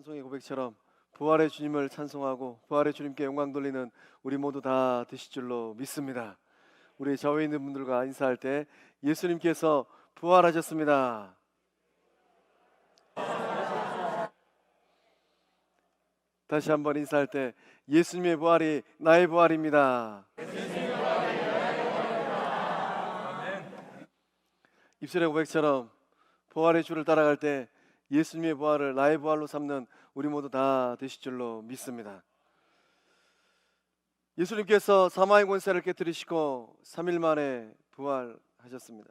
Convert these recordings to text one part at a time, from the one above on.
찬송의 고백처럼 부활의 주님을 찬송하고 부활의 주님께 영광 돌리는 우리 모두 다 되실 줄로 믿습니다. 우리 좌우에 있는 분들과 인사할 때 예수님께서 부활하셨습니다. 다시 한번 인사할 때 예수님의 부활이 나의 부활입니다. 입술의 고백처럼 부활의 주를 따라갈 때 예수님의 부활을 나의 부활로 삼는 우리 모두 다 되실 줄로 믿습니다. 예수님께서 사망의 권세를 깨뜨리시고 3일 만에 부활하셨습니다.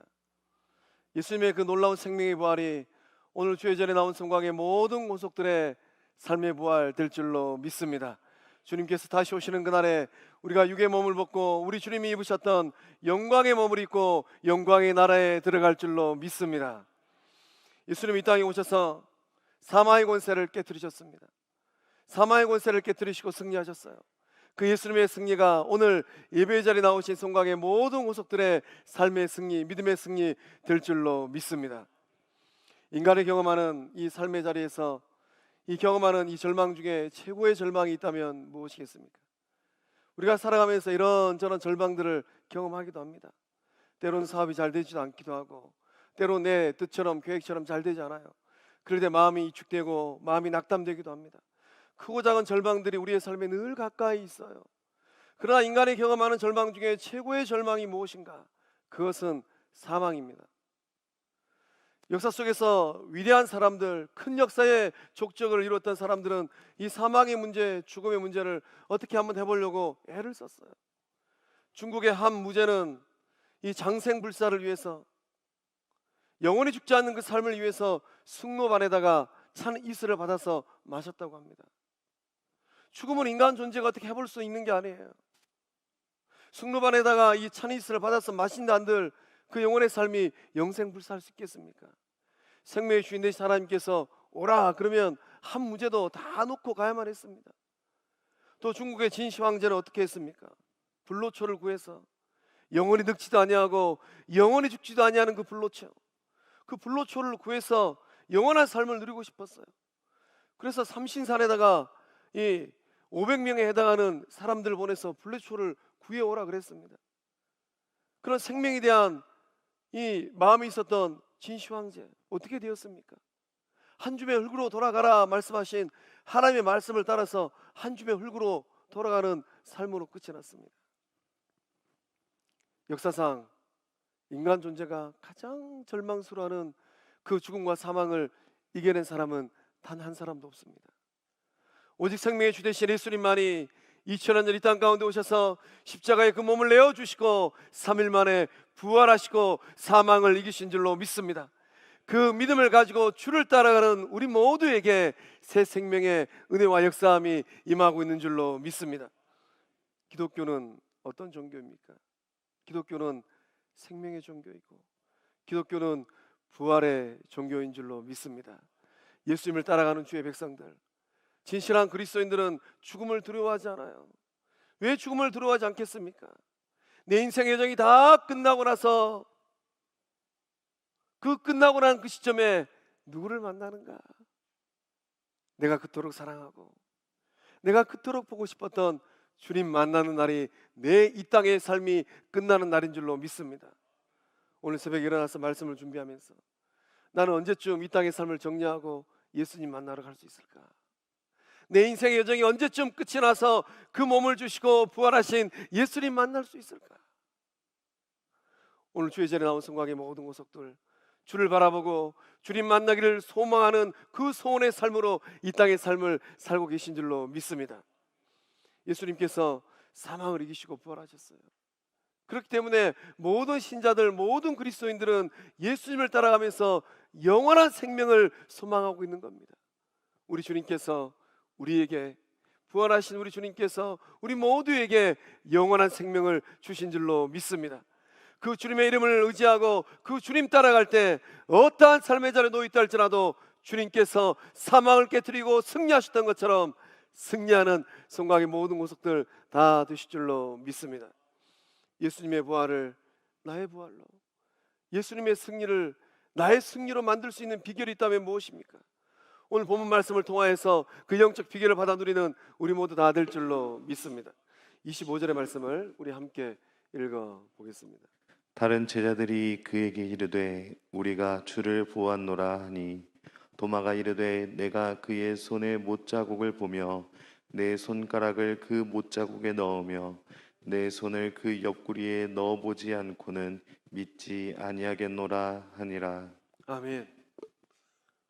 예수님의 그 놀라운 생명의 부활이 오늘 주의 전에 나온 성광의 모든 권속들의 삶의 부활 될 줄로 믿습니다. 주님께서 다시 오시는 그날에 우리가 육의 몸을 벗고 우리 주님이 입으셨던 영광의 몸을 입고 영광의 나라에 들어갈 줄로 믿습니다. 예수님이 이 땅에 오셔서 사망의 권세를 깨뜨리셨습니다. 사망의 권세를 깨뜨리시고 승리하셨어요. 그 예수님의 승리가 오늘 예배의 자리에 나오신 성광의 모든 권속들의 삶의 승리, 믿음의 승리 될 줄로 믿습니다. 인간이 경험하는 이 삶의 자리에서 이 경험하는 이 절망 중에 최고의 절망이 있다면 무엇이겠습니까? 우리가 살아가면서 이런저런 절망들을 경험하기도 합니다. 때로는 사업이 잘 되지도 않기도 하고, 때로는 내 뜻처럼 계획처럼 잘 되지 않아요. 그럴 때 마음이 위축되고 마음이 낙담되기도 합니다. 크고 작은 절망들이 우리의 삶에 늘 가까이 있어요. 그러나 인간이 경험하는 절망 중에 최고의 절망이 무엇인가? 그것은 사망입니다. 역사 속에서 위대한 사람들, 큰 역사의 족적을 이뤘던 사람들은 이 사망의 문제, 죽음의 문제를 어떻게 한번 해보려고 애를 썼어요. 중국의 한 무제는 이 장생불사를 위해서, 영원히 죽지 않는 그 삶을 위해서 숭로반에다가 찬 이슬을 받아서 마셨다고 합니다. 죽음은 인간 존재가 어떻게 해볼 수 있는 게 아니에요. 숭로반에다가 이 찬 이슬을 받아서 마신다 한들 그 영혼의 삶이 영생불사할 수 있겠습니까? 생명의 주인 되신 하나님께서 오라 그러면 한 무제도 다 놓고 가야만 했습니다. 또 중국의 진시 황제는 어떻게 했습니까? 불로초를 구해서 영원히 늙지도 아니하고 영원히 죽지도 아니하는 그 불로초, 그 불로초를 구해서 영원한 삶을 누리고 싶었어요. 그래서 삼신산에다가 이 500명에 해당하는 사람들 보내서 불로초를 구해오라 그랬습니다. 그런 생명에 대한 이 마음이 있었던 진시 황제 어떻게 되었습니까? 한 줌의 흙으로 돌아가라 말씀하신 하나님의 말씀을 따라서 한 줌의 흙으로 돌아가는 삶으로 끝이 났습니다. 역사상 인간 존재가 가장 절망스러워하는 그 죽음과 사망을 이겨낸 사람은 단 한 사람도 없습니다. 오직 생명의 주 되신 예수님만이 2000년 전 이 땅 가운데 오셔서 십자가에 그 몸을 내어주시고 3일 만에 부활하시고 사망을 이기신 줄로 믿습니다. 그 믿음을 가지고 주를 따라가는 우리 모두에게 새 생명의 은혜와 역사함이 임하고 있는 줄로 믿습니다. 기독교는 어떤 종교입니까? 기독교는 생명의 종교이고 기독교는 부활의 종교인 줄로 믿습니다. 예수님을 따라가는 주의 백성들, 진실한 그리스도인들은 죽음을 두려워하지 않아요. 왜 죽음을 두려워하지 않겠습니까? 내 인생의 여정이 다 끝나고 나서 그 끝나고 난 그 시점에 누구를 만나는가? 내가 그토록 사랑하고 내가 그토록 보고 싶었던 주님 만나는 날이 내 이 땅의 삶이 끝나는 날인 줄로 믿습니다. 오늘 새벽에 일어나서 말씀을 준비하면서 나는 언제쯤 이 땅의 삶을 정리하고 예수님 만나러 갈 수 있을까? 내 인생의 여정이 언제쯤 끝이 나서 그 몸을 주시고 부활하신 예수님 만날 수 있을까? 오늘 주의 전에 나온 성곽의 모든 구석들 주를 바라보고 주님 만나기를 소망하는 그 소원의 삶으로 이 땅의 삶을 살고 계신 줄로 믿습니다. 예수님께서 사망을 이기시고 부활하셨어요. 그렇기 때문에 모든 신자들, 모든 그리스도인들은 예수님을 따라가면서 영원한 생명을 소망하고 있는 겁니다. 우리 주님께서 우리에게, 부활하신 우리 주님께서 우리 모두에게 영원한 생명을 주신 줄로 믿습니다. 그 주님의 이름을 의지하고 그 주님 따라갈 때 어떠한 삶의 자리에 놓여 있다 할지라도 주님께서 사망을 깨뜨리고 승리하셨던 것처럼 승리하는 성곽의 모든 구석들 다 되실 줄로 믿습니다. 예수님의 부활을 나의 부활로, 예수님의 승리를 나의 승리로 만들 수 있는 비결이 있다면 무엇입니까? 오늘 본문 말씀을 통하여서 그 영적 비결을 받아 누리는 우리 모두 다 될 줄로 믿습니다. 25절의 말씀을 우리 함께 읽어 보겠습니다. 다른 제자들이 그에게 이르되 우리가 주를 보았노라 하니 도마가 이르되 내가 그의 손에 못자국을 보며 내 손가락을 그 못자국에 넣으며 내 손을 그 옆구리에 넣어보지 않고는 믿지 아니하겠노라 하니라. 아멘.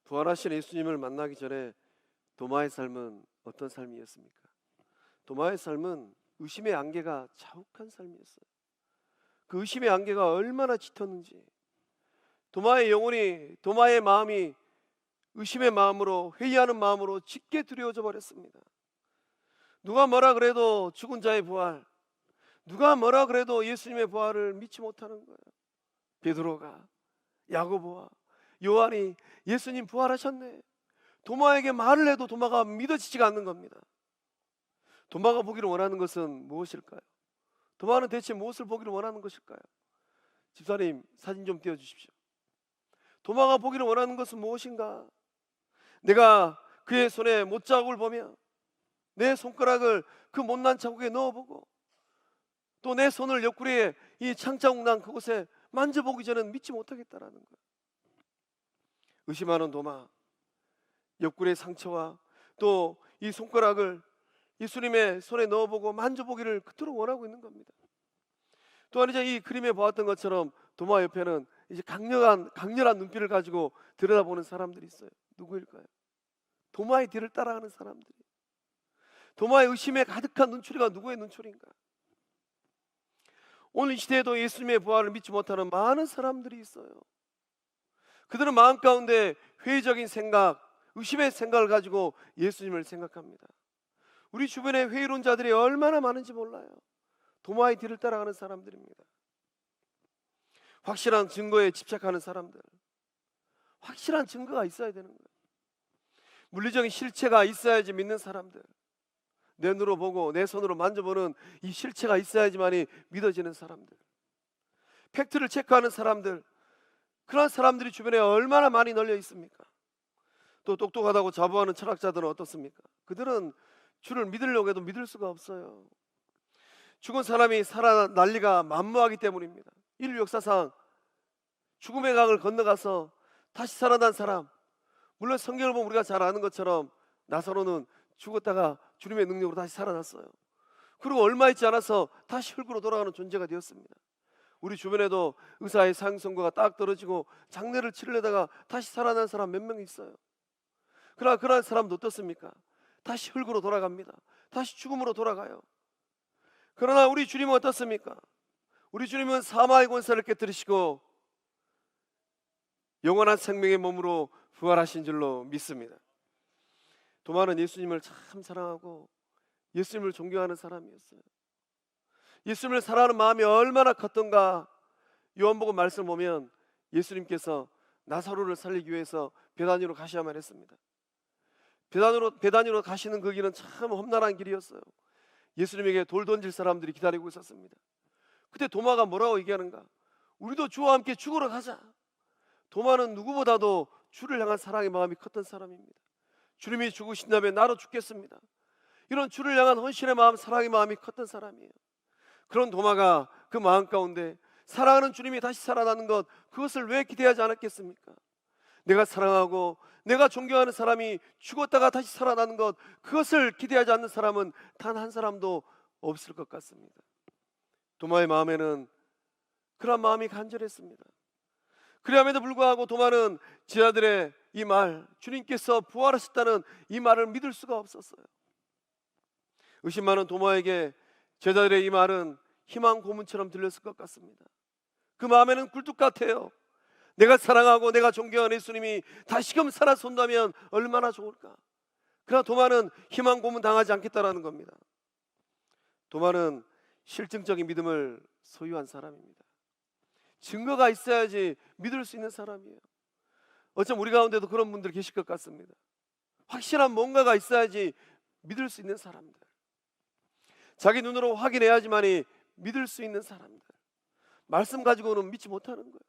부활하신 예수님을 만나기 전에 도마의 삶은 어떤 삶이었습니까? 도마의 삶은 의심의 안개가 자욱한 삶이었어요. 그 의심의 안개가 얼마나 짙었는지, 도마의 영혼이, 도마의 마음이 의심의 마음으로, 회의하는 마음으로 짙게 두려워져 버렸습니다. 누가 뭐라 그래도 죽은 자의 부활, 누가 뭐라 그래도 예수님의 부활을 믿지 못하는 거예요. 베드로가, 야고보와 요한이 예수님 부활하셨네, 도마에게 말을 해도 도마가 믿어지지가 않는 겁니다. 도마가 보기를 원하는 것은 무엇일까요? 도마는 대체 무엇을 보기를 원하는 것일까요? 집사님, 사진 좀 띄워주십시오. 도마가 보기를 원하는 것은 무엇인가? 내가 그의 손에 못자국을 보며 내 손가락을 그 못난 자국에 넣어보고 또 내 손을 옆구리에 이 창자국 난 그곳에 만져보기 전에는 믿지 못하겠다라는 거예요. 의심하는 도마, 옆구리의 상처와 또 이 손가락을 예수님의 손에 넣어보고 만져보기를 그토록 원하고 있는 겁니다. 또한 이제 이 그림에 보았던 것처럼 도마 옆에는 이제 강렬한 눈빛을 가지고 들여다보는 사람들이 있어요. 누구일까요? 도마의 뒤를 따라가는 사람들이. 도마의 의심에 가득한 눈초리가 누구의 눈초리인가? 오늘 이 시대에도 예수님의 부활을 믿지 못하는 많은 사람들이 있어요. 그들은 마음 가운데 회의적인 생각, 의심의 생각을 가지고 예수님을 생각합니다. 우리 주변에 회의론 자들이 얼마나 많은지 몰라요. 도마의 뒤를 따라가는 사람들입니다. 확실한 증거에 집착하는 사람들, 확실한 증거가 있어야 되는 거예요. 물리적인 실체가 있어야지 믿는 사람들, 내 눈으로 보고 내 손으로 만져보는 이 실체가 있어야지만이 믿어지는 사람들, 팩트를 체크하는 사람들, 그런 사람들이 주변에 얼마나 많이 널려 있습니까? 또 똑똑하다고 자부하는 철학자들은 어떻습니까? 그들은 주를 믿으려고 해도 믿을 수가 없어요. 죽은 사람이 살아난 난리가 만무하기 때문입니다. 인류 역사상 죽음의 강을 건너가서 다시 살아난 사람, 물론 성경을 보면 우리가 잘 아는 것처럼 나사로는 죽었다가 주님의 능력으로 다시 살아났어요. 그리고 얼마 있지 않아서 다시 흙으로 돌아가는 존재가 되었습니다. 우리 주변에도 의사의 사형 선고가 딱 떨어지고 장례를 치르려다가 다시 살아난 사람 몇 명 있어요. 그러나 그런 사람도 어떻습니까? 다시 흙으로 돌아갑니다. 다시 죽음으로 돌아가요. 그러나 우리 주님은 어떻습니까? 우리 주님은 사망의 권세를 깨뜨리시고 영원한 생명의 몸으로 부활하신 줄로 믿습니다. 도마는 예수님을 참 사랑하고 예수님을 존경하는 사람이었어요. 예수님을 사랑하는 마음이 얼마나 컸던가. 요한복음 말씀을 보면 예수님께서 나사로를 살리기 위해서 베다니로 가셔야만 했습니다. 베다니로 가시는 그 길은 참 험난한 길이었어요. 예수님에게 돌 던질 사람들이 기다리고 있었습니다. 그때 도마가 뭐라고 얘기하는가? 우리도 주와 함께 죽으러 가자. 도마는 누구보다도 주를 향한 사랑의 마음이 컸던 사람입니다. 주님이 죽으신다면 나도 죽겠습니다. 이런 주를 향한 헌신의 마음, 사랑의 마음이 컸던 사람이에요. 그런 도마가 그 마음 가운데 사랑하는 주님이 다시 살아나는 것, 그것을 왜 기대하지 않았겠습니까? 내가 사랑하고 내가 존경하는 사람이 죽었다가 다시 살아나는 것, 그것을 기대하지 않는 사람은 단 한 사람도 없을 것 같습니다. 도마의 마음에는 그런 마음이 간절했습니다. 그럼에도 불구하고 도마는 제자들의 이 말, 주님께서 부활하셨다는 이 말을 믿을 수가 없었어요. 의심 많은 도마에게 제자들의 이 말은 희망 고문처럼 들렸을 것 같습니다. 그 마음에는 굴뚝 같아요. 내가 사랑하고 내가 존경하는 예수님이 다시금 살아선다면 얼마나 좋을까. 그러나 도마는 희망 고문 당하지 않겠다라는 겁니다. 도마는 실증적인 믿음을 소유한 사람입니다. 증거가 있어야지 믿을 수 있는 사람이에요. 어쩜 우리 가운데도 그런 분들 계실 것 같습니다. 확실한 뭔가가 있어야지 믿을 수 있는 사람들, 자기 눈으로 확인해야지만이 믿을 수 있는 사람들, 말씀 가지고는 믿지 못하는 거예요.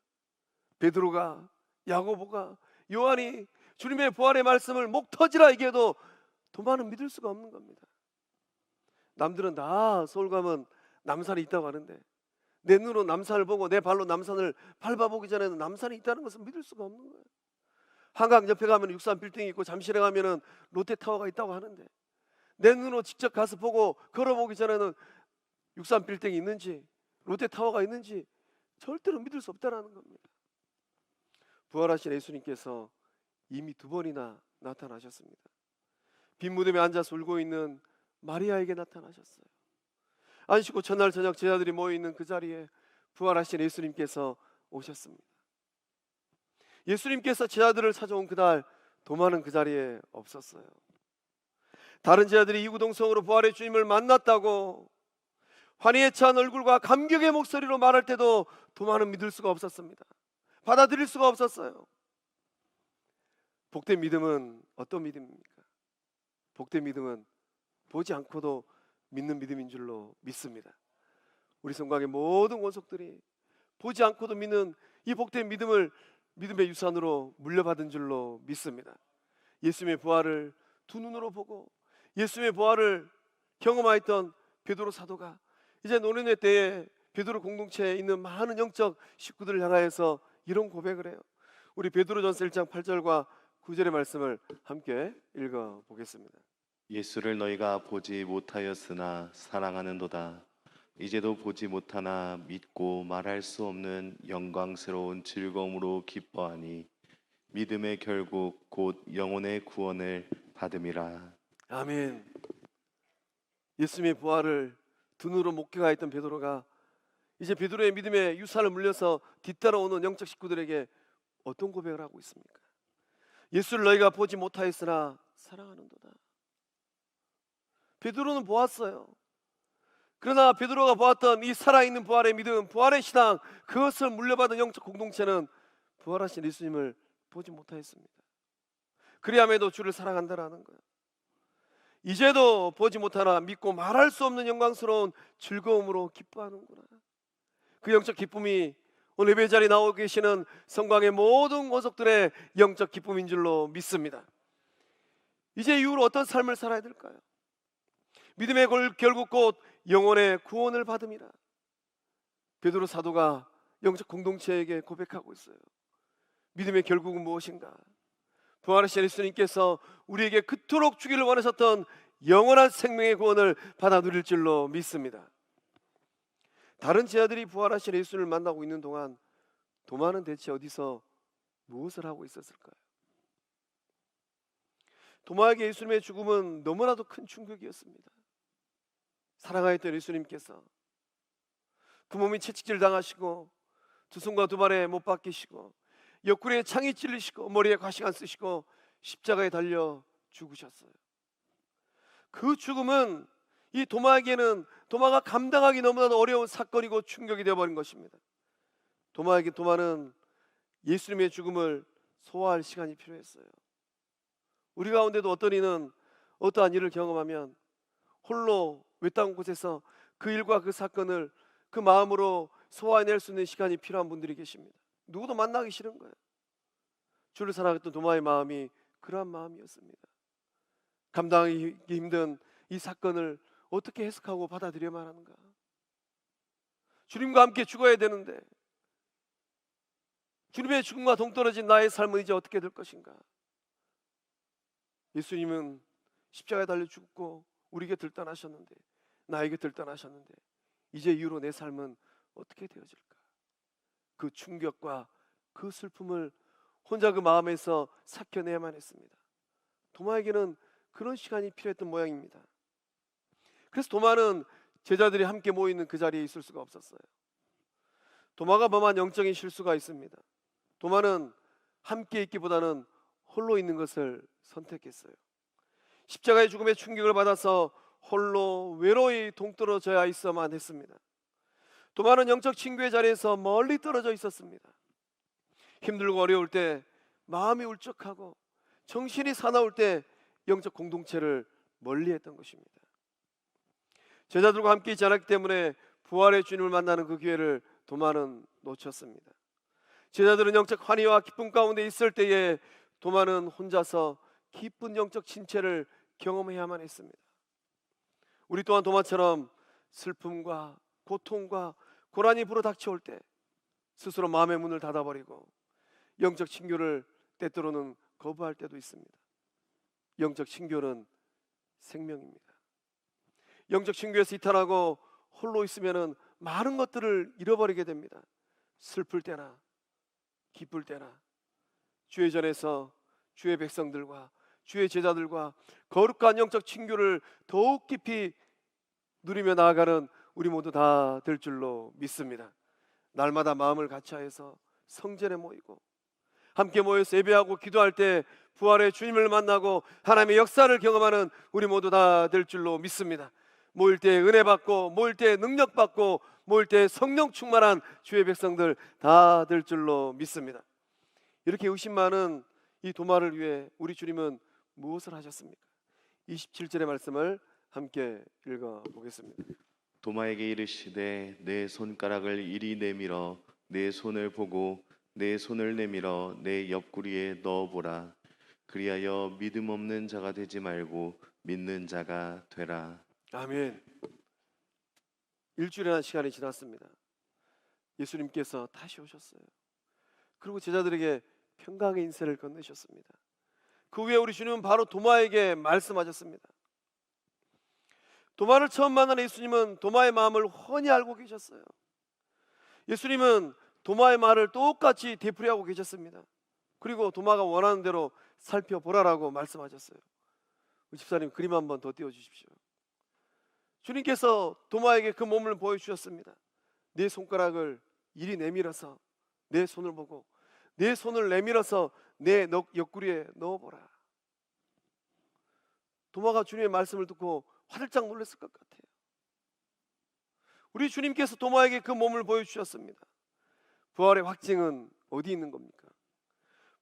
베드로가, 야고보가, 요한이 주님의 부활의 말씀을 목 터지라 얘기해도 도마는 믿을 수가 없는 겁니다. 남들은 다 서울 가면 남산이 있다고 하는데 내 눈으로 남산을 보고 내 발로 남산을 밟아보기 전에는 남산이 있다는 것을 믿을 수가 없는 거예요. 한강 옆에 가면 63 빌딩이 있고 잠실에 가면은 롯데타워가 있다고 하는데 내 눈으로 직접 가서 보고 걸어보기 전에는 63 빌딩이 있는지 롯데타워가 있는지 절대로 믿을 수 없다는 겁니다. 부활하신 예수님께서 이미 2번이나 나타나셨습니다. 빈 무덤에 앉아서 울고 있는 마리아에게 나타나셨어요. 안식 후 첫날 저녁 제자들이 모여있는 그 자리에 부활하신 예수님께서 오셨습니다. 예수님께서 제자들을 찾아온 그날 도마는 그 자리에 없었어요. 다른 제자들이 이구동성으로 부활의 주님을 만났다고 환희에 찬 얼굴과 감격의 목소리로 말할 때도 도마는 믿을 수가 없었습니다. 받아들일 수가 없었어요. 복된 믿음은 어떤 믿음입니까? 복된 믿음은 보지 않고도 믿는 믿음인 줄로 믿습니다. 우리 성곽의 모든 원속들이 보지 않고도 믿는 이 복된 믿음을 믿음의 유산으로 물려받은 줄로 믿습니다. 예수님의 부활을 두 눈으로 보고 예수님의 부활을 경험하였던 베드로 사도가 이제 노년의 때에 베드로 공동체에 있는 많은 영적 식구들을 향하여서 이런 고백을 해요. 우리 베드로전서 1장 8절과 9절의 말씀을 함께 읽어보겠습니다. 예수를 너희가 보지 못하였으나 사랑하는도다. 이제도 보지 못하나 믿고 말할 수 없는 영광스러운 즐거움으로 기뻐하니 믿음의 결국 곧 영혼의 구원을 받음이라. 아멘. 예수님의 부활을 두 눈으로 목격하였던 베드로가 이제 베드로의 믿음의 유산을 물려서 뒤따라오는 영적 식구들에게 어떤 고백을 하고 있습니까? 예수를 너희가 보지 못하였으나 사랑하는도다. 베드로는 보았어요. 그러나 베드로가 보았던 이 살아있는 부활의 믿음, 부활의 신앙, 그것을 물려받은 영적 공동체는 부활하신 예수님을 보지 못하였습니다. 그리함에도 주를 사랑한다라는 거예요. 이제도 보지 못하나 믿고 말할 수 없는 영광스러운 즐거움으로 기뻐하는구나. 그 영적 기쁨이 오늘 예배 자리에 나오고 계시는 성광의 모든 권속들의 영적 기쁨인 줄로 믿습니다. 이제 이후로 어떤 삶을 살아야 될까요? 믿음의 결국 곧 영혼의 구원을 받음이라. 베드로 사도가 영적 공동체에게 고백하고 있어요. 믿음의 결국은 무엇인가? 부활하신 예수님께서 우리에게 그토록 주기를 원하셨던 영원한 생명의 구원을 받아 누릴 줄로 믿습니다. 다른 제자들이 부활하신 예수를 만나고 있는 동안 도마는 대체 어디서 무엇을 하고 있었을까요? 도마에게 예수님의 죽음은 너무나도 큰 충격이었습니다. 사랑하였던 예수님께서 그 몸이 채찍질 당하시고 두 손과 두 발에 못 박히시고 옆구리에 창이 찔리시고 머리에 가시관 쓰시고 십자가에 달려 죽으셨어요. 그 죽음은 이 도마에게는 도마가 감당하기 너무나도 어려운 사건이고 충격이 되어버린 것입니다. 도마는 예수님의 죽음을 소화할 시간이 필요했어요. 우리 가운데도 어떤 이는 어떠한 일을 경험하면 홀로 외딴 곳에서 그 일과 그 사건을 그 마음으로 소화해낼 수 있는 시간이 필요한 분들이 계십니다. 누구도 만나기 싫은 거예요. 주를 사랑했던 도마의 마음이 그러한 마음이었습니다. 감당하기 힘든 이 사건을 어떻게 해석하고 받아들여야만 하는가? 주님과 함께 죽어야 되는데 주님의 죽음과 동떨어진 나의 삶은 이제 어떻게 될 것인가? 예수님은 십자가에 달려 죽고 우리 곁을 떠나셨는데, 나의 곁을 떠나셨는데 이제 이후로 내 삶은 어떻게 되어질까? 그 충격과 그 슬픔을 혼자 그 마음에서 삭혀내야만 했습니다. 도마에게는 그런 시간이 필요했던 모양입니다. 그래서 도마는 제자들이 함께 모이는 그 자리에 있을 수가 없었어요. 도마가 범한 영적인 실수가 있습니다. 도마는 함께 있기보다는 홀로 있는 것을 선택했어요. 십자가의 죽음의 충격을 받아서 홀로 외로이 동떨어져야 있어만 했습니다. 도마는 영적 친구의 자리에서 멀리 떨어져 있었습니다. 힘들고 어려울 때, 마음이 울적하고 정신이 사나울 때 영적 공동체를 멀리했던 것입니다. 제자들과 함께 있지 않았기 때문에 부활의 주님을 만나는 그 기회를 도마는 놓쳤습니다. 제자들은 영적 환희와 기쁨 가운데 있을 때에 도마는 혼자서 깊은 영적 진체를 경험해야만 했습니다. 우리 또한 도마처럼 슬픔과 고통과 고난이 불어닥쳐올 때 스스로 마음의 문을 닫아버리고 영적 친교를 때때로는 거부할 때도 있습니다. 영적 친교는 생명입니다. 영적 친교에서 이탈하고 홀로 있으면 많은 것들을 잃어버리게 됩니다. 슬플 때나 기쁠 때나 주의 전에서 주의 백성들과 주의 제자들과 거룩한 영적 친교를 더욱 깊이 누리며 나아가는 우리 모두 다 될 줄로 믿습니다. 날마다 마음을 같이하여서 성전에 모이고 함께 모여서 예배하고 기도할 때 부활의 주님을 만나고 하나님의 역사를 경험하는 우리 모두 다 될 줄로 믿습니다. 모일 때 은혜 받고 모일 때 능력 받고 모일 때 성령 충만한 주의 백성들 다 될 줄로 믿습니다. 이렇게 의심 많은 이 도마를 위해 우리 주님은 무엇을 하셨습니까? 27절의 말씀을 함께 읽어 보겠습니다. 도마에게 이르시되 내 손가락을 이리 내밀어 내 손을 보고 내 손을 내밀어 내 옆구리에 넣어보라. 그리하여 믿음 없는 자가 되지 말고 믿는 자가 되라. 아멘. 일주일이라는 시간이 지났습니다. 예수님께서 다시 오셨어요. 그리고 제자들에게 평강의 인생을 건네셨습니다. 그 후에 우리 주님은 바로 도마에게 말씀하셨습니다. 도마를 처음 만난 예수님은 도마의 마음을 훤히 알고 계셨어요. 예수님은 도마의 말을 똑같이 되풀이하고 계셨습니다. 그리고 도마가 원하는 대로 살펴보라라고 말씀하셨어요. 집사님 그림 한번 더 띄워주십시오. 주님께서 도마에게 그 몸을 보여주셨습니다. 내 손가락을 이리 내밀어서 내 손을 보고 내 손을 내밀어서 내 옆구리에 넣어보라. 도마가 주님의 말씀을 듣고 화들짝 놀랐을 것 같아요. 우리 주님께서 도마에게 그 몸을 보여주셨습니다. 부활의 확증은 어디 있는 겁니까?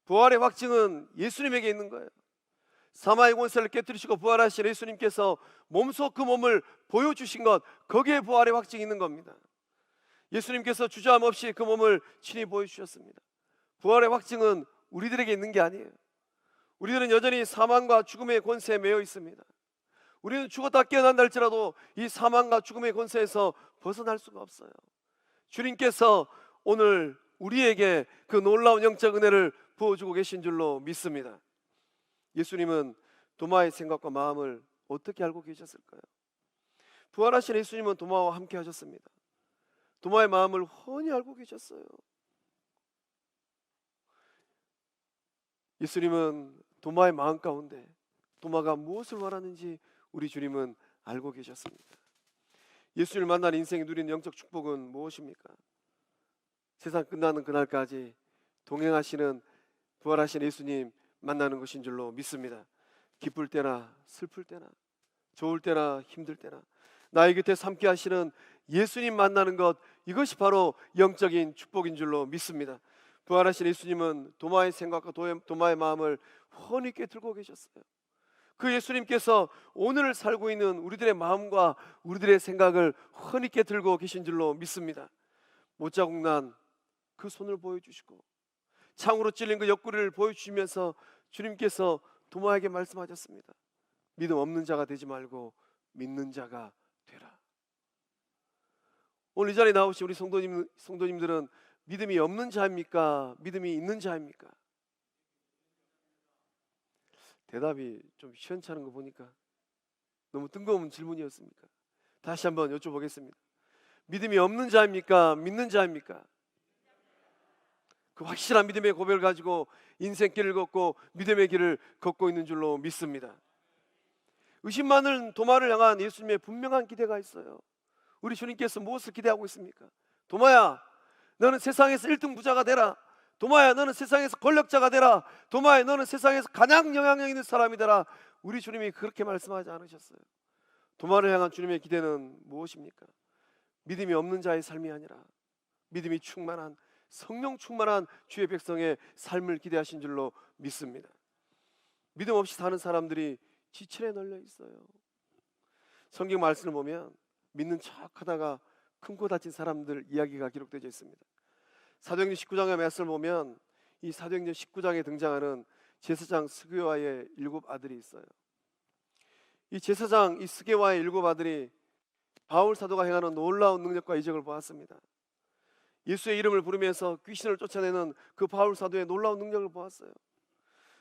부활의 확증은 예수님에게 있는 거예요. 사마의 권세를 깨뜨리시고 부활하신 예수님께서 몸소 그 몸을 보여주신 것, 거기에 부활의 확증이 있는 겁니다. 예수님께서 주저함 없이 그 몸을 친히 보여주셨습니다. 부활의 확증은 우리들에게 있는 게 아니에요. 우리들은 여전히 사망과 죽음의 권세에 매여 있습니다. 우리는 죽었다 깨어난다 할지라도 이 사망과 죽음의 권세에서 벗어날 수가 없어요. 주님께서 오늘 우리에게 그 놀라운 영적 은혜를 부어주고 계신 줄로 믿습니다. 예수님은 도마의 생각과 마음을 어떻게 알고 계셨을까요? 부활하신 예수님은 도마와 함께 하셨습니다. 도마의 마음을 훤히 알고 계셨어요. 예수님은 도마의 마음 가운데 도마가 무엇을 원하는지 우리 주님은 알고 계셨습니다. 예수님을 만난 인생이 누리는 영적 축복은 무엇입니까? 세상 끝나는 그날까지 동행하시는 부활하신 예수님 만나는 것인 줄로 믿습니다. 기쁠 때나 슬플 때나 좋을 때나 힘들 때나 나의 곁에 함께 하시는 예수님 만나는 것, 이것이 바로 영적인 축복인 줄로 믿습니다. 부활하신 예수님은 도마의 생각과 도마의 마음을 훤히 꿰뚫고 계셨어요. 그 예수님께서 오늘 살고 있는 우리들의 마음과 우리들의 생각을 훤히 꿰뚫고 계신 줄로 믿습니다. 못자국 난 그 손을 보여주시고 창으로 찔린 그 옆구리를 보여주시면서 주님께서 도마에게 말씀하셨습니다. 믿음 없는 자가 되지 말고 믿는 자가 되라. 오늘 이 자리에 나오신 우리 성도님들은 믿음이 없는 자입니까? 믿음이 있는 자입니까? 대답이 좀 시원찮은 거 보니까 너무 뜬금없는 질문이었습니까? 다시 한번 여쭤보겠습니다. 믿음이 없는 자입니까? 믿는 자입니까? 그 확실한 믿음의 고백을 가지고 인생길을 걷고 믿음의 길을 걷고 있는 줄로 믿습니다. 의심 많은 도마를 향한 예수님의 분명한 기대가 있어요. 우리 주님께서 무엇을 기대하고 있습니까? 도마야, 너는 세상에서 1등 부자가 되라. 도마야, 너는 세상에서 권력자가 되라. 도마야, 너는 세상에서 가장 영향력 있는 사람이 되라. 우리 주님이 그렇게 말씀하지 않으셨어요. 도마를 향한 주님의 기대는 무엇입니까? 믿음이 없는 자의 삶이 아니라 믿음이 충만한, 성령 충만한 주의 백성의 삶을 기대하신 줄로 믿습니다. 믿음 없이 사는 사람들이 지천에 널려 있어요. 성경 말씀을 보면 믿는 척하다가 큰 코 다친 사람들 이야기가 기록되어 있습니다. 사도행전 19장의 말씀을 보면 이 사도행전 19장에 등장하는 제사장 스게와의 7 아들이 있어요. 이 제사장 이 스게와의 7 아들이 바울 사도가 행하는 놀라운 능력과 이적을 보았습니다. 예수의 이름을 부르면서 귀신을 쫓아내는 그 바울 사도의 놀라운 능력을 보았어요.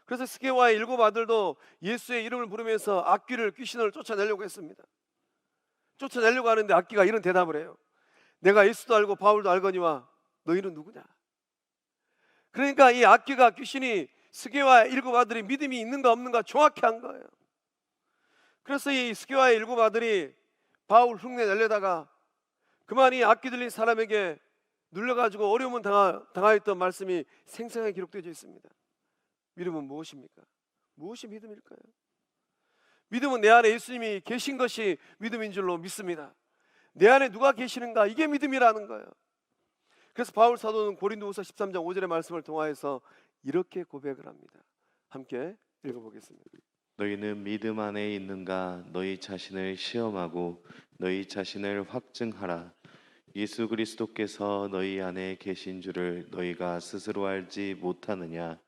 그래서 스게와의 7 아들도 예수의 이름을 부르면서 악귀를 귀신을 쫓아내려고 했습니다. 쫓아내려고 하는데 악귀가 이런 대답을 해요. 내가 예수도 알고 바울도 알거니와 너희는 누구냐? 그러니까 이 악귀가 귀신이 스게와의 7 아들이 믿음이 있는가 없는가 정확히 한 거예요. 그래서 이 스게와의 7 아들이 바울 흉내 내려다가 그만 이 악귀 들린 사람에게 눌려가지고 어려움을 당하였던 말씀이 생생하게 기록되어 있습니다. 믿음은 무엇입니까? 무엇이 믿음일까요? 믿음은 내 안에 예수님이 계신 것이 믿음인 줄로 믿습니다. 내 안에 누가 계시는가, 이게 믿음이라는 거예요. 그래서 바울 사도는 고린도후서 13장 5절의 말씀을 통하여서 이렇게 고백을 합니다. 함께 읽어보겠습니다. 너희는 믿음 안에 있는가? 너희 자신을 시험하고 너희 자신을 확증하라. 예수 그리스도께서 너희 안에 계신 줄을 너희가 스스로 알지 못하느냐?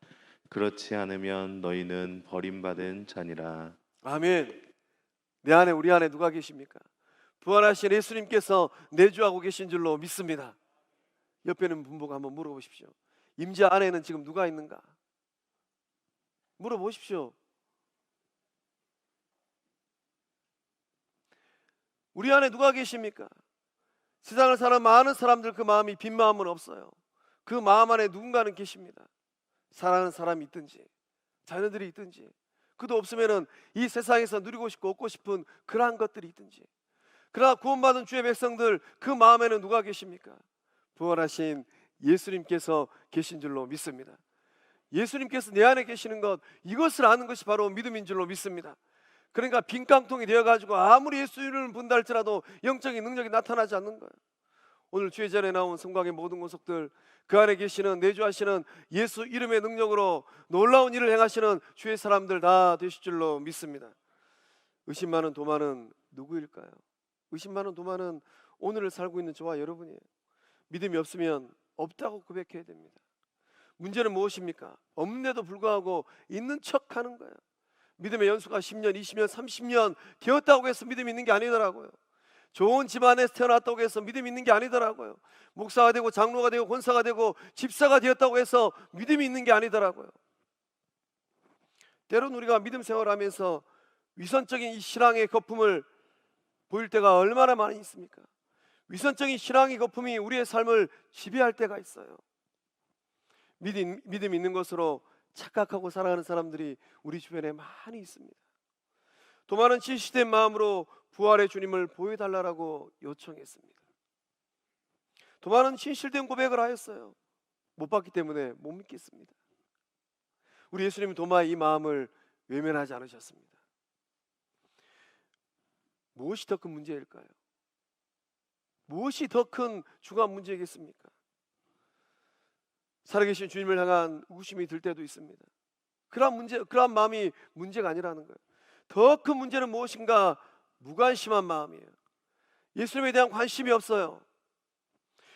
그렇지 않으면 너희는 버림받은 자니라. 아멘. 내 안에, 우리 안에 누가 계십니까? 부활하신 예수님께서 내주하고 계신 줄로 믿습니다. 옆에 있는 분보고 한번 물어보십시오. 임자 안에는 지금 누가 있는가? 물어보십시오. 우리 안에 누가 계십니까? 세상을 사는 많은 사람들 그 마음이 빈 마음은 없어요. 그 마음 안에 누군가는 계십니다. 사랑하는 사람이 있든지 자녀들이 있든지, 그도 없으면은 이 세상에서 누리고 싶고 얻고 싶은 그러한 것들이 있든지. 그러나 구원받은 주의 백성들 그 마음에는 누가 계십니까? 부활하신 예수님께서 계신 줄로 믿습니다. 예수님께서 내 안에 계시는 것, 이것을 아는 것이 바로 믿음인 줄로 믿습니다. 그러니까 빈깡통이 되어가지고 아무리 예수님을 본다 할지라도 영적인 능력이 나타나지 않는 거예요. 오늘 주의 전에 나온 성곽의 모든 권속들, 그 안에 계시는 내주하시는 예수 이름의 능력으로 놀라운 일을 행하시는 주의 사람들 다 되실 줄로 믿습니다. 의심 많은 도마는 누구일까요? 의심 많은 도마는 오늘을 살고 있는 저와 여러분이에요. 믿음이 없으면 없다고 고백해야 됩니다. 문제는 무엇입니까? 없는데도 불구하고 있는 척하는 거예요. 믿음의 연수가 10년, 20년, 30년 되었다고 해서 믿음이 있는 게 아니더라고요. 좋은 집안에서 태어났다고 해서 믿음이 있는 게 아니더라고요. 목사가 되고 장로가 되고 권사가 되고 집사가 되었다고 해서 믿음이 있는 게 아니더라고요. 때로는 우리가 믿음 생활하면서 위선적인 이 신앙의 거품을 보일 때가 얼마나 많이 있습니까? 위선적인 신앙의 거품이 우리의 삶을 지배할 때가 있어요. 믿음 있는 것으로 착각하고 살아가는 사람들이 우리 주변에 많이 있습니다. 도마는 진실된 마음으로 부활의 주님을 보여달라고 요청했습니다. 도마는 진실된 고백을 하였어요. 못 봤기 때문에 못 믿겠습니다. 우리 예수님은 도마의 이 마음을 외면하지 않으셨습니다. 무엇이 더 큰 문제일까요? 무엇이 더 큰 중요한 문제겠습니까? 살아계신 주님을 향한 의구심이 들 때도 있습니다. 그러한 마음이 문제가 아니라는 거예요. 더 큰 문제는 무엇인가? 무관심한 마음이에요. 예수님에 대한 관심이 없어요.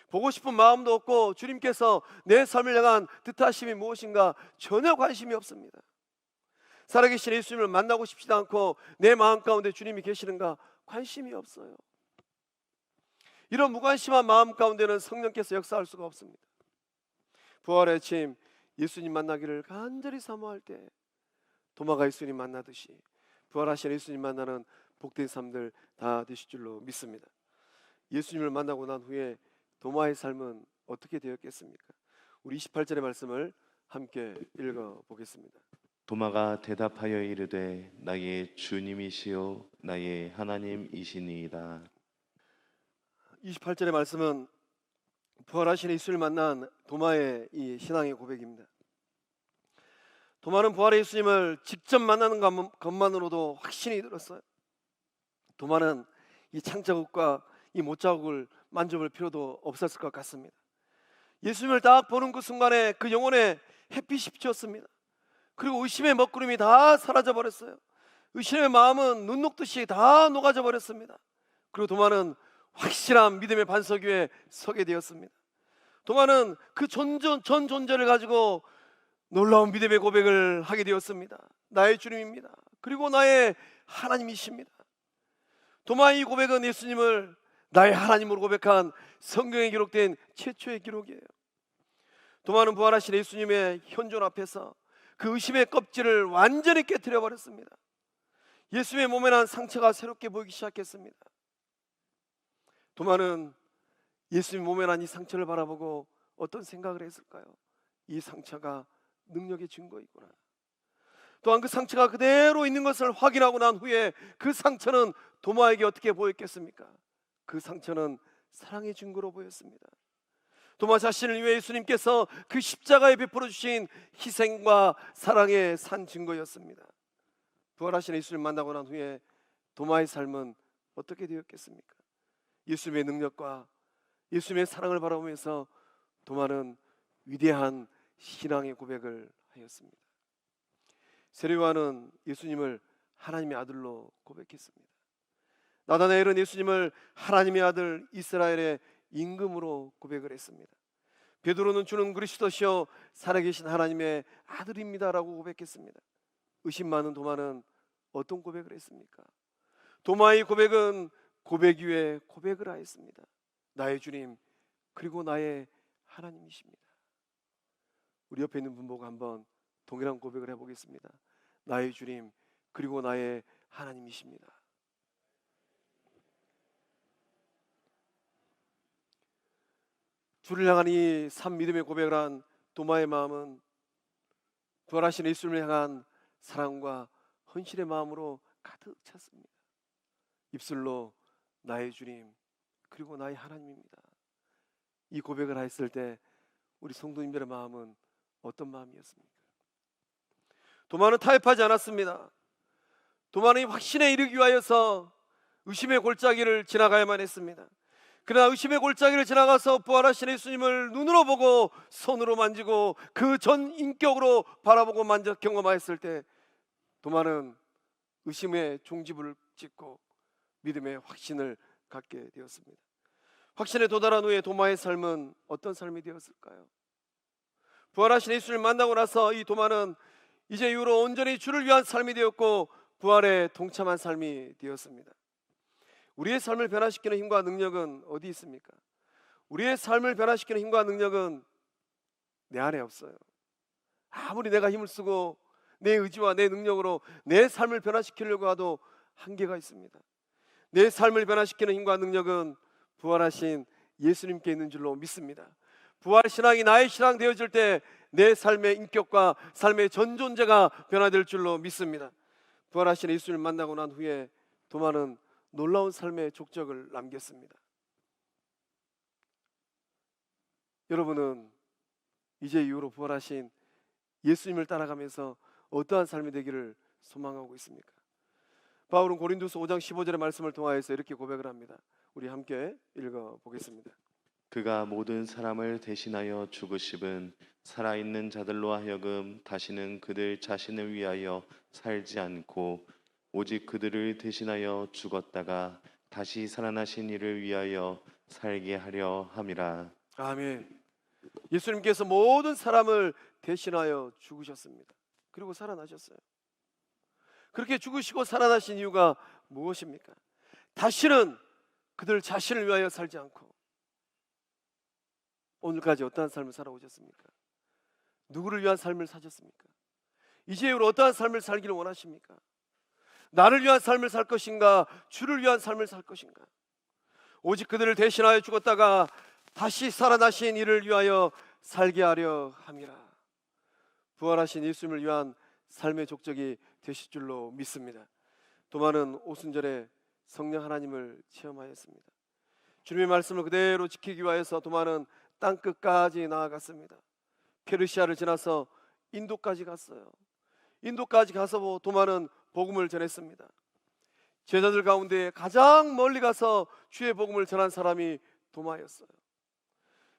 보고 싶은 마음도 없고 주님께서 내 삶을 향한 뜻하심이 무엇인가 전혀 관심이 없습니다. 살아계신 예수님을 만나고 싶지도 않고 내 마음 가운데 주님이 계시는가 관심이 없어요. 이런 무관심한 마음 가운데는 성령께서 역사할 수가 없습니다. 부활의 아침 예수님 만나기를 간절히 사모할 때 도마가 예수님 만나듯이 부활하신 예수님 만나는 복된 삶들 다 되실 줄로 믿습니다. 예수님을 만나고 난 후에 도마의 삶은 어떻게 되었겠습니까? 우리 28절의 말씀을 함께 읽어보겠습니다. 도마가 대답하여 이르되 나의 주님이시요 나의 하나님이시니이다. 28절의 말씀은 부활하신 예수를 만난 도마의 이 신앙의 고백입니다. 도마는 부활의 예수님을 직접 만나는 것만으로도 확신이 들었어요. 도마는 이 창자국과 이 못자국을 만져볼 필요도 없었을 것 같습니다. 예수님을 딱 보는 그 순간에 그 영혼에 햇빛이 비쳤습니다. 그리고 의심의 먹구름이 다 사라져 버렸어요. 의심의 마음은 눈 녹듯이 다 녹아져 버렸습니다. 그리고 도마는 확실한 믿음의 반석 위에 서게 되었습니다. 도마는 그 전 존재를 가지고 놀라운 믿음의 고백을 하게 되었습니다. 나의 주님입니다. 그리고 나의 하나님이십니다. 도마의 이 고백은 예수님을 나의 하나님으로 고백한 성경에 기록된 최초의 기록이에요. 도마는 부활하신 예수님의 현존 앞에서 그 의심의 껍질을 완전히 깨트려 버렸습니다. 예수님의 몸에 난 상처가 새롭게 보이기 시작했습니다. 도마는 예수님 몸에 난 이 상처를 바라보고 어떤 생각을 했을까요? 이 상처가 능력의 증거이구나. 또한 그 상처가 그대로 있는 것을 확인하고 난 후에 그 상처는 도마에게 어떻게 보였겠습니까? 그 상처는 사랑의 증거로 보였습니다. 도마 자신을 위해 예수님께서 그 십자가에 베풀어 주신 희생과 사랑의 산 증거였습니다. 부활하신 예수를 만나고 난 후에 도마의 삶은 어떻게 되었겠습니까? 예수님의 능력과 예수님의 사랑을 바라보면서 도마는 위대한 신앙의 고백을 하였습니다. 세례요한은 예수님을 하나님의 아들로 고백했습니다. 나다나엘은 예수님을 하나님의 아들, 이스라엘의 임금으로 고백을 했습니다. 베드로는 주는 그리스도시요 살아계신 하나님의 아들입니다라고 고백했습니다. 의심 많은 도마는 어떤 고백을 했습니까? 도마의 고백은 고백 위에 고백을 하였습니다. 나의 주님 그리고 나의 하나님이십니다. 우리 옆에 있는 분 보고 한번 동일한 고백을 해보겠습니다. 나의 주님 그리고 나의 하나님이십니다. 주를 향한 이 산 믿음의 고백을 한 도마의 마음은 부활하신 예수님을 향한 사랑과 헌신의 마음으로 가득 찼습니다. 입술로 나의 주님 그리고 나의 하나님입니다. 이 고백을 했을 때 우리 성도님들의 마음은 어떤 마음이었습니까? 도마는 타협하지 않았습니다. 도마는 확신에 이르기 위하여서 의심의 골짜기를 지나가야만 했습니다. 그러나 의심의 골짜기를 지나가서 부활하신 예수님을 눈으로 보고 손으로 만지고 그 전 인격으로 바라보고 만져 경험하였을 때 도마는 의심의 종지부를 찍고 믿음의 확신을 갖게 되었습니다. 확신에 도달한 후에 도마의 삶은 어떤 삶이 되었을까요? 부활하신 예수를 만나고 나서 이 도마는 이제 이후로 온전히 주를 위한 삶이 되었고 부활에 동참한 삶이 되었습니다. 우리의 삶을 변화시키는 힘과 능력은 어디 있습니까? 우리의 삶을 변화시키는 힘과 능력은 내 안에 없어요. 아무리 내가 힘을 쓰고 내 의지와 내 능력으로 내 삶을 변화시키려고 해도 한계가 있습니다. 내 삶을 변화시키는 힘과 능력은 부활하신 예수님께 있는 줄로 믿습니다. 부활 신앙이 나의 신앙 되어질 때 내 삶의 인격과 삶의 전 존재가 변화될 줄로 믿습니다. 부활하신 예수님을 만나고 난 후에 도마는 놀라운 삶의 족적을 남겼습니다. 여러분은 이제 이후로 부활하신 예수님을 따라가면서 어떠한 삶이 되기를 소망하고 있습니까? 바울은 고린도서 5장 15절의 말씀을 통하여서 이렇게 고백을 합니다. 우리 함께 읽어보겠습니다. 그가 모든 사람을 대신하여 죽으심은 살아있는 자들로 하여금 다시는 그들 자신을 위하여 살지 않고 오직 그들을 대신하여 죽었다가 다시 살아나신 이를 위하여 살게 하려 함이라. 아멘. 예수님께서 모든 사람을 대신하여 죽으셨습니다. 그리고 살아나셨어요. 그렇게 죽으시고 살아나신 이유가 무엇입니까? 다시는 그들 자신을 위하여 살지 않고 오늘까지 어떠한 삶을 살아오셨습니까? 누구를 위한 삶을 사셨습니까? 이제 이후로 어떠한 삶을 살기를 원하십니까? 나를 위한 삶을 살 것인가? 주를 위한 삶을 살 것인가? 오직 그들을 대신하여 죽었다가 다시 살아나신 이를 위하여 살게 하려 함이라. 부활하신 예수님을 위한 삶의 족적이 되실 줄로 믿습니다. 도마는 오순절에 성령 하나님을 체험하였습니다. 주님의 말씀을 그대로 지키기 위하여서 도마는 땅끝까지 나아갔습니다. 페르시아를 지나서 인도까지 갔어요. 인도까지 가서 도마는 복음을 전했습니다. 제자들 가운데 가장 멀리 가서 주의 복음을 전한 사람이 도마였어요.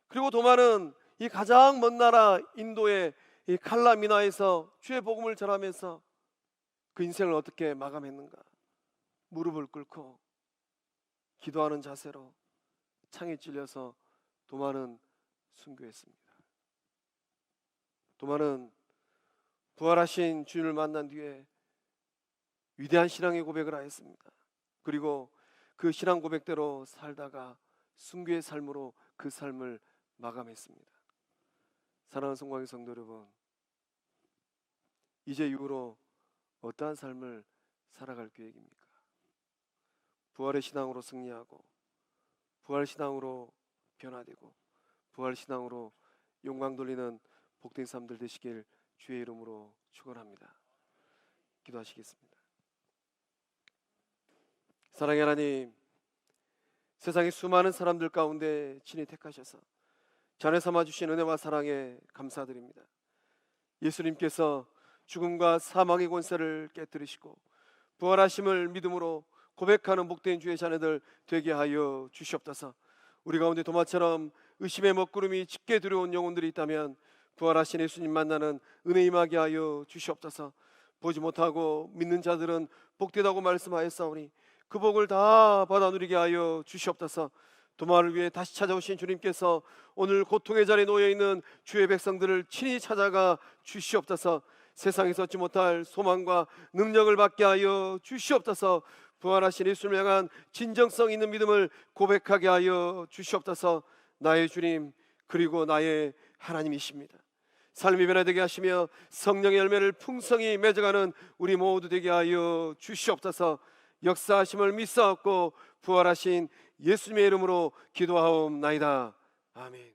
그리고 도마는 이 가장 먼 나라 인도의 이 칼라 미나에서 주의 복음을 전하면서 그 인생을 어떻게 마감했는가? 무릎을 꿇고 기도하는 자세로 창에 찔려서 도마는 순교했습니다. 도마는 부활하신 주님을 만난 뒤에 위대한 신앙의 고백을 하였습니다. 그리고 그 신앙 고백대로 살다가 순교의 삶으로 그 삶을 마감했습니다. 사랑하는 성광의 성도 여러분, 이제 이후로 어떠한 삶을 살아갈 계획입니까? 부활의 신앙으로 승리하고, 부활 신앙으로 변화되고, 부활 신앙으로 영광 돌리는 복된 삶들 되시길 주의 이름으로 축원합니다. 기도하시겠습니다. 사랑의 하나님, 세상의 수많은 사람들 가운데 친히 택하셔서 자녀 삼아 주신 은혜와 사랑에 감사드립니다. 예수님께서 죽음과 사망의 권세를 깨뜨리시고 부활하심을 믿음으로 고백하는 복된 주의 자녀들 되게 하여 주시옵소서. 우리 가운데 도마처럼 의심의 먹구름이 짙게 들어온 영혼들이 있다면 부활하신 예수님 만나는 은혜 임하게 하여 주시옵소서. 보지 못하고 믿는 자들은 복되다고 말씀하였사오니 그 복을 다 받아 누리게 하여 주시옵소서. 도마를 위해 다시 찾아오신 주님께서 오늘 고통의 자리에 놓여있는 주의 백성들을 친히 찾아가 주시옵소서. 세상에서 얻지 못할 소망과 능력을 받게 하여 주시옵소서. 부활하신 예수님을 향한 진정성 있는 믿음을 고백하게 하여 주시옵소서. 나의 주님 그리고 나의 하나님이십니다. 삶이 변화되게 하시며 성령의 열매를 풍성히 맺어가는 우리 모두 되게 하여 주시옵소서. 역사하심을 믿사옵고 부활하신 예수님의 이름으로 기도하옵나이다. 아멘.